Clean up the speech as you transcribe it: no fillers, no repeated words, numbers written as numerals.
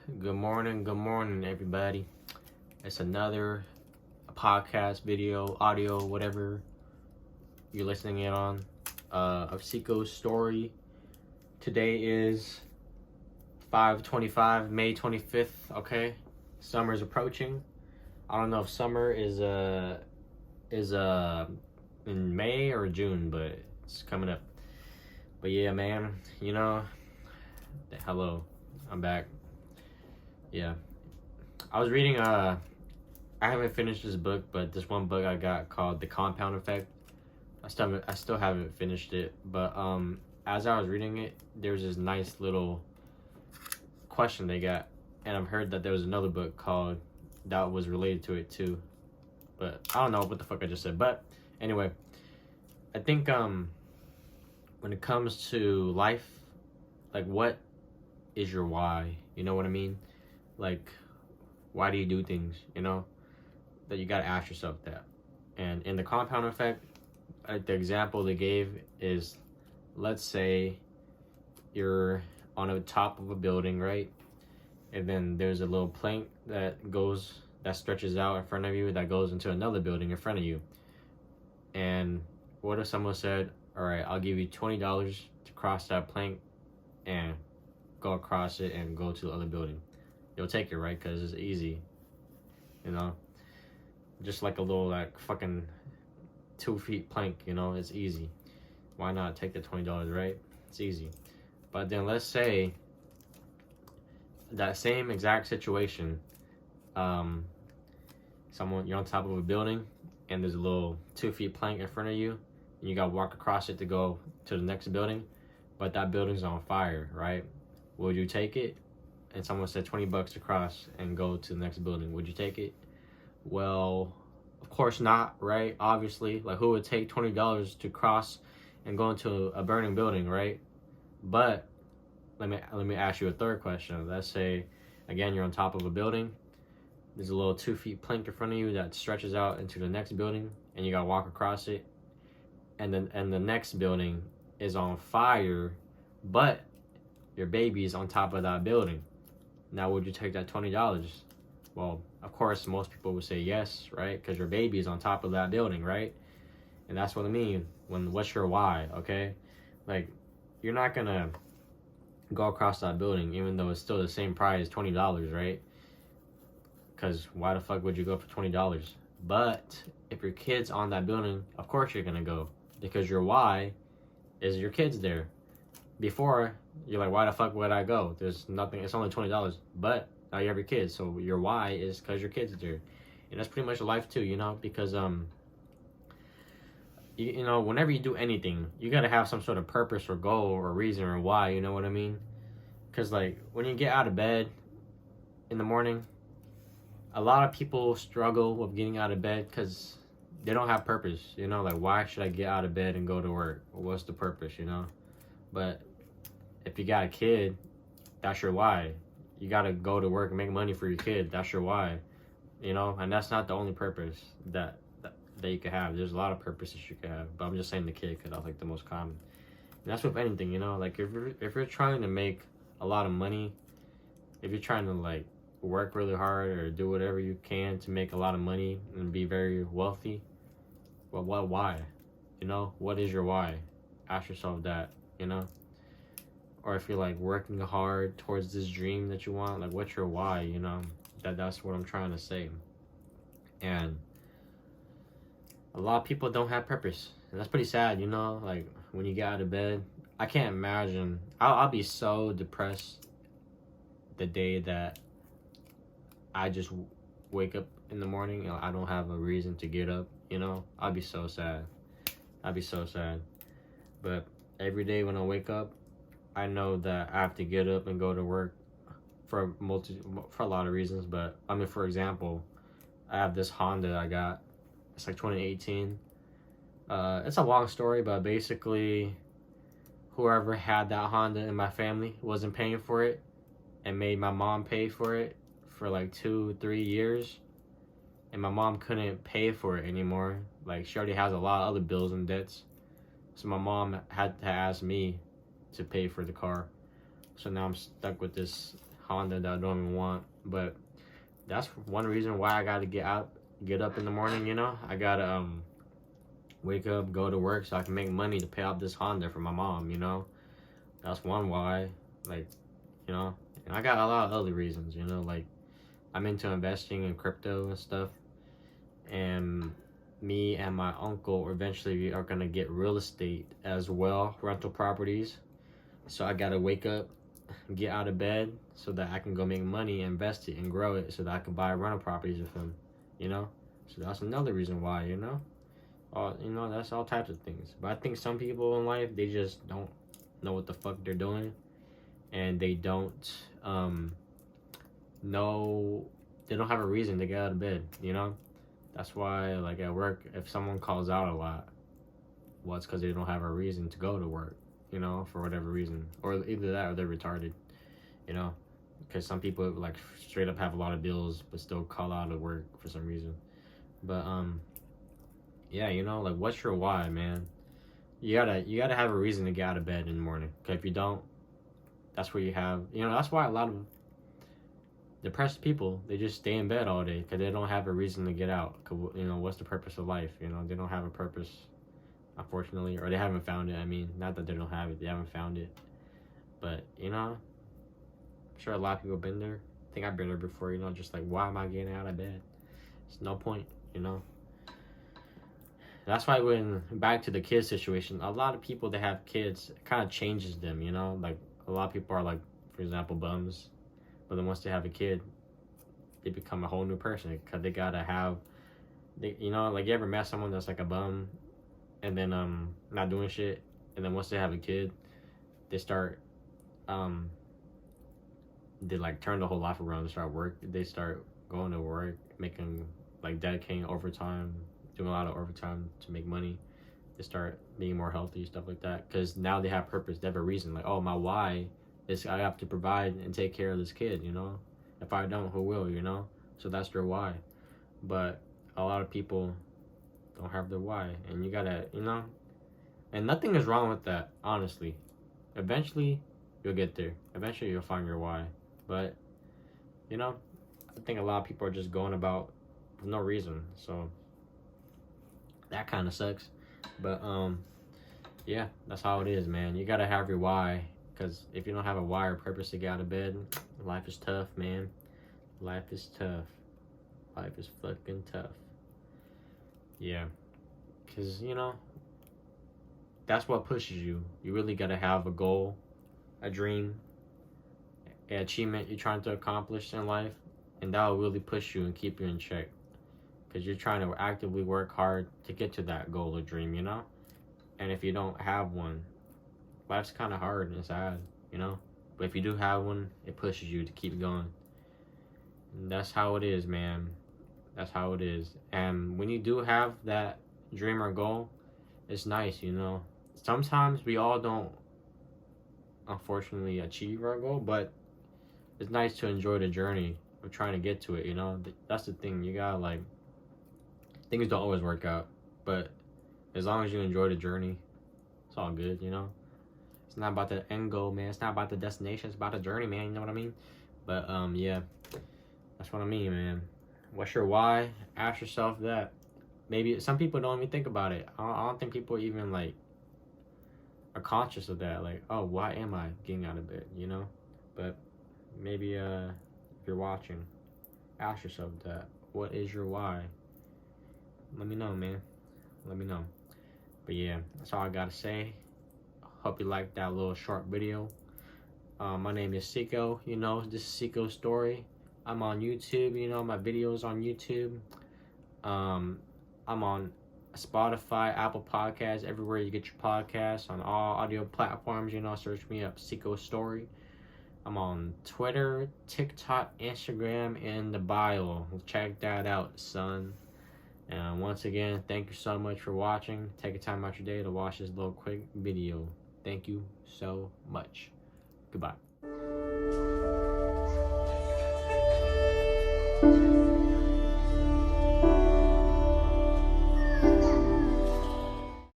Good morning, everybody. It's another podcast, video, audio, whatever you're listening in on, of Xico's story. Today is 5/25, May 25th. Okay, summer's approaching. I don't know if summer is in May or June, but it's coming up. But yeah, man, hello, I'm back. Yeah, I was reading I haven't finished this book, but this one book I got called The Compound Effect. I still haven't finished it, but as I was reading it, there's this nice little question they got, and I've heard that there was another book called that was related to it too, but I don't know what the fuck I just said. But anyway, I think when it comes to life, like, what is your why? You know what I mean? Like, why do you do things? That you gotta ask yourself that. And in the compound effect, the example they gave is, let's say you're on the top of a building, right? And then there's a little plank that stretches out in front of you, that goes into another building in front of you. And what if someone said, all right, I'll give you $20 to cross that plank and go across it and go to the other building? You'll take it, right? Because it's easy, just like a little, like, fucking 2 feet plank, it's easy. Why not take the $20, right? It's easy. But then let's say that same exact situation, you're on top of a building and there's a little 2 feet plank in front of you, and you gotta walk across it to go to the next building, but that building's on fire, right? Would you take it? And someone said $20 to cross and go to the next building. Would you take it? Well, of course not, right? Obviously, like, who would take $20 to cross and go into a burning building, right? But let me ask you a third question. Let's say, again, you're on top of a building. There's a little 2 feet plank in front of you that stretches out into the next building, and you gotta walk across it. And the next building is on fire, but your baby is on top of that building. Now, would you take that $20? Well, of course, most people would say yes, right? Because your baby is on top of that building, right? And that's what I mean. What's your why, okay? Like, you're not gonna go across that building, even though it's still the same price, $20, right? Because why the fuck would you go for $20? But if your kid's on that building, of course you're gonna go, because your why is your kid's there. Before, you're like, why the fuck would I go? There's nothing. It's only $20, but now you have your kids, so your why is because your kids are there. And that's pretty much life too, because whenever you do anything, you gotta have some sort of purpose or goal or reason or why. You know what I mean? Because, like, when you get out of bed in the morning, a lot of people struggle with getting out of bed because they don't have purpose. Like, why should I get out of bed and go to work? What's the purpose? But if you got a kid, that's your why. You gotta go to work and make money for your kid. That's your why. And that's not the only purpose that you could have. There's a lot of purposes you could have, but I'm just saying the kid because that's, like, the most common. And that's with anything, like, if you're trying to make a lot of money, if you're trying to, like, work really hard or do whatever you can to make a lot of money and be very wealthy, well, why? What is your why? Ask yourself that. Or if you're, like, working hard towards this dream that you want, like, what's your why? That's what I'm trying to say. And a lot of people don't have purpose, and that's pretty sad. Like, when you get out of bed, I can't imagine. I'll be so depressed the day that I just wake up in the morning and I don't have a reason to get up. I'll be so sad. But every day when I wake up, I know that I have to get up and go to work for a lot of reasons. But I mean, for example, I have this Honda I got. It's like 2018. It's a long story, but basically, whoever had that Honda in my family wasn't paying for it and made my mom pay for it for like 2-3 years. And my mom couldn't pay for it anymore. Like, she already has a lot of other bills and debts. So my mom had to ask me to pay for the car. So now I'm stuck with this Honda that I don't even want. But that's one reason why I gotta get up in the morning. I gotta wake up, go to work so I can make money to pay off this Honda for my mom. That's one why. Like, and I got a lot of other reasons. Like I'm into investing in crypto and stuff, and me and my uncle eventually are gonna get real estate as well, rental properties. So I gotta wake up, get out of bed so that I can go make money, invest it, and grow it so that I can buy rental properties with him. So that's another reason why. That's all types of things. But I think some people in life, they just don't know what the fuck they're doing, and they don't know, they don't have a reason to get out of bed. That's why, like at work, if someone calls out a lot, well, it's because they don't have a reason to go to work, for whatever reason. Or either that or they're retarded, because some people like straight up have a lot of bills but still call out of work for some reason. But yeah, like what's your why, man? You gotta have a reason to get out of bed in the morning. Because if you don't, that's where you have, that's why a lot of depressed people, they just stay in bed all day because they don't have a reason to get out. What's the purpose of life? They don't have a purpose, unfortunately, or they haven't found it. I mean, not that they don't have it, they haven't found it. But I'm sure a lot of people have been there. I think I've been there before. Just like, why am I getting out of bed? It's no point. That's why when back to the kids situation, a lot of people that have kids, it kind of changes them. Like a lot of people are like, for example, bums. But then once they have a kid, they become a whole new person because they gotta have, like you ever met someone that's like a bum, and then not doing shit, and then once they have a kid, they start they like turn the whole life around. They start going to work, making like dedicating overtime, doing a lot of overtime to make money. They start being more healthy, stuff like that, because now they have purpose. They have a reason. Like, oh, my why. I have to provide and take care of this kid, If I don't, who will, So that's their why. But a lot of people don't have their why. And you gotta, And nothing is wrong with that, honestly. Eventually, you'll get there. Eventually, you'll find your why. But, I think a lot of people are just going about for no reason. So, that kind of sucks. But, yeah, that's how it is, man. You gotta have your why. Because if you don't have a why or purpose to get out of bed, life is tough, man. Life is tough. Life is fucking tough. Yeah. Because, that's what pushes you. You really got to have a goal, a dream, an achievement you're trying to accomplish in life. And that will really push you and keep you in check. Because you're trying to actively work hard to get to that goal or dream, And if you don't have one, life's kind of hard and sad, But if you do have one, it pushes you to keep going. And that's how it is, man. That's how it is. And when you do have that dream or goal, it's nice, Sometimes we all don't, unfortunately, achieve our goal, but it's nice to enjoy the journey of trying to get to it, That's the thing. You gotta, like, things don't always work out, but as long as you enjoy the journey, it's all good, It's not about the end goal, man. It's not about the destination. It's about the journey, man. You know what I mean? But, yeah. That's what I mean, man. What's your why? Ask yourself that. Maybe some people don't even think about it. I don't think people even, like, are conscious of that. Like, oh, why am I getting out of bed, But maybe, if you're watching, ask yourself that. What is your why? Let me know, man. Let me know. But, yeah, that's all I gotta say. Hope you liked that little short video. My name is Xico. This is Xico's story. I'm on YouTube. My videos on YouTube. I'm on Spotify, Apple Podcasts, everywhere you get your podcasts, on all audio platforms. Search me up, Xico's story. I'm on Twitter, TikTok, Instagram, and the bio. Check that out, son. And once again, thank you so much for watching. Take a time out your day to watch this little quick video. Thank you so much. Goodbye.